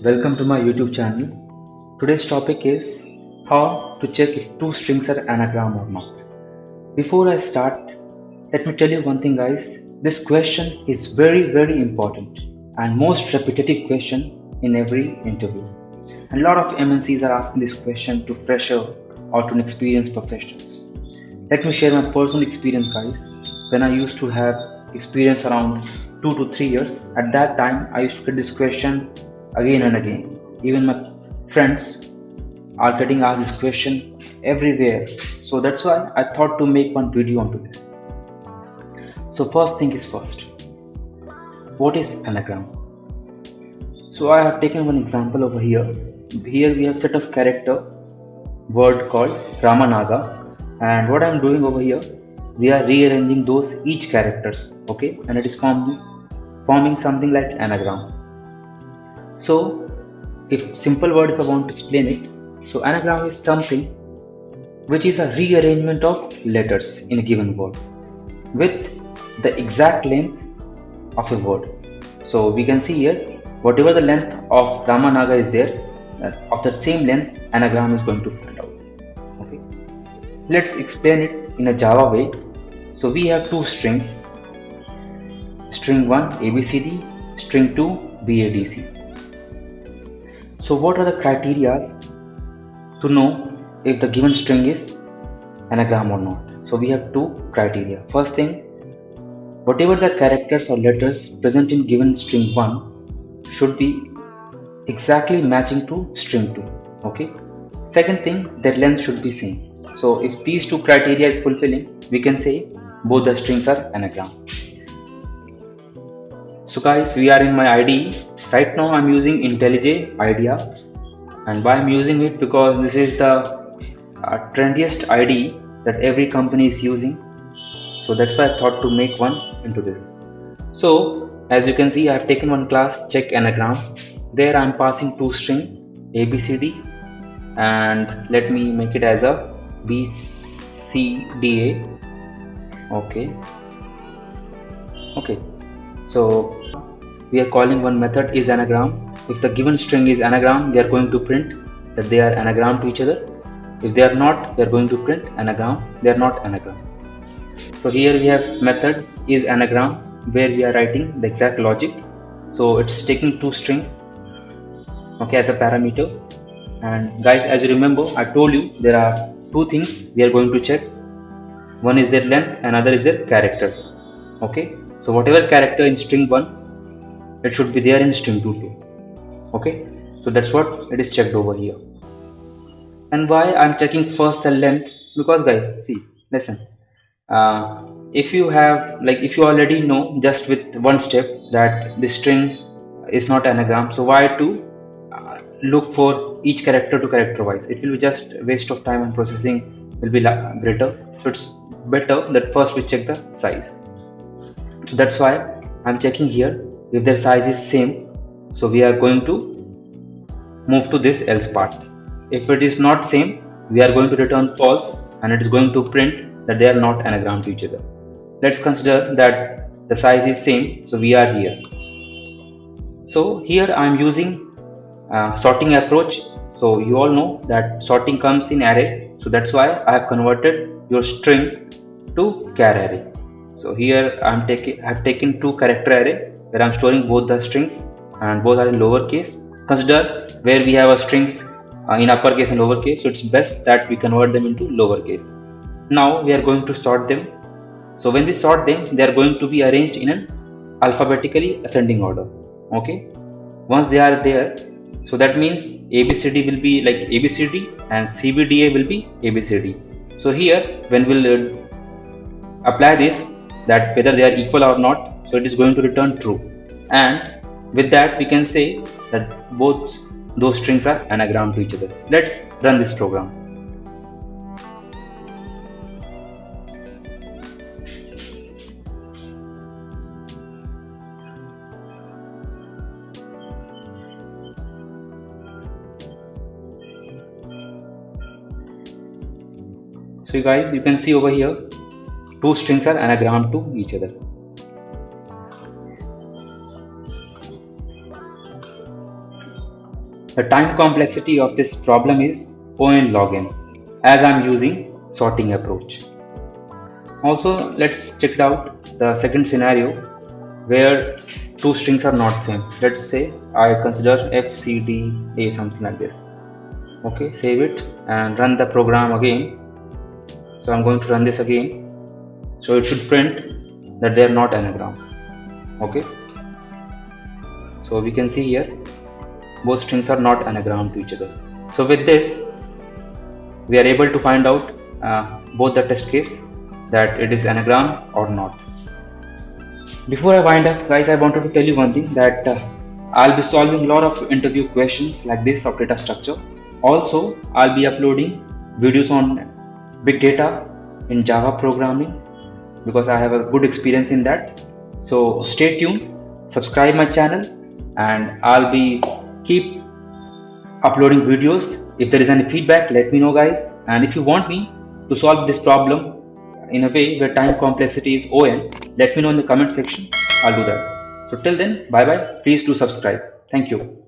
welcome to my YouTube channel. Today's topic is how to check if two strings are anagram or not. Before I start, let me tell you one thing, guys. This question is very important and most repetitive question in every interview. And a lot of MNCs are asking this question to fresher or to experienced professionals. Let me share my personal experience, guys. When I used to have experience around 2 to 3 years, at that time I used to get this question again and again. Even my friends are getting asked this question everywhere. So that's why I thought to make one video onto this. So first thing is first. What is anagram? So I have taken one example over here. Here we have set of character word called Ramanaga, and what I am doing over here, we are rearranging those each characters, okay, and it is forming something like anagram. So if simple word, if I want to explain it, so anagram is something which is a rearrangement of letters in a given word with the exact length of a word. So we can see here, whatever the length of Ramanaga is there, of the same length, anagram is going to find out. Okay, let's explain it in a Java way. So we have two strings, string 1 ABCD, string 2 BADC. So what are the criteria to know if the given string is anagram or not? So we have two criteria. First thing, whatever the characters or letters present in given string 1 should be exactly matching to string 2. Okay. Second thing, their length should be same. So if these two criteria is fulfilling, we can say both the strings are anagram. So guys, we are in my IDE. Right now I'm using IntelliJ IDEA, and why I'm using it, because this is the trendiest IDE that every company is using. So that's why I thought to make one into this. So as you can see, I have taken one class check anagram. There I am passing two string ABCD, and let me make it as a BCDA. Okay, so we are calling one method is anagram. If the given string is anagram, they are going to print that they are anagram to each other. If they are not, they are going to print anagram, they are not anagram. So here we have method is anagram, where we are writing the exact logic. So it's taking two string, okay, as a parameter. And guys, as you remember, I told you there are two things we are going to check. One is their length, another is their characters. Okay, so whatever character in string 1, it should be there in string 2 too. Okay, so that's what it is checked over here. And why I'm checking first the length? Because guys, see, listen, if you have, like, if you already know just with one step that the string is not anagram, so why to look for each character to character wise? It will be just a waste of time, and processing will be greater. So it's better that first we check the size. So that's why I'm checking here if their size is same. So we are going to move to this else part. If it is not same, we are going to return false, and it is going to print that they are not anagram to each other. Let's consider that the size is same, so we are here. So here I am using sorting approach. So you all know that sorting comes in array, so that's why I have converted your string to char array. So here I have taken two character array where I am storing both the strings, and both are in lowercase. Consider where we have a strings in uppercase and lowercase, so it's best that we convert them into lowercase. Now we are going to sort them. So when we sort them, they are going to be arranged in an alphabetically ascending order. Okay, once they are there, so that means ABCD will be like ABCD and CBDA will be ABCD. So here when we'll apply this, that whether they are equal or not, so it is going to return true, and with that we can say that both those strings are anagram to each other. Let's run this program. So guys, you can see over here two strings are anagram to each other. The time complexity of this problem is O(n) log n, as I'm using sorting approach. Also, let's check it out the second scenario where two strings are not same. Let's say I consider F, C, D, A, something like this. Okay, save it and run the program again. So I'm going to run this again. So it should print that they are not anagram. Okay. So we can see here both strings are not anagram to each other. So with this, we are able to find out both the test case that it is anagram or not. Before I wind up, guys, I wanted to tell you one thing that I'll be solving a lot of interview questions like this of data structure. Also, I'll be uploading videos on big data in Java programming because I have a good experience in that. So stay tuned, subscribe my channel, and I'll be keep uploading videos. If there is any feedback, let me know, guys. And if you want me to solve this problem in a way where time complexity is O(n), let me know in the comment section. I'll do that. So till then, bye bye. Please do subscribe. Thank you.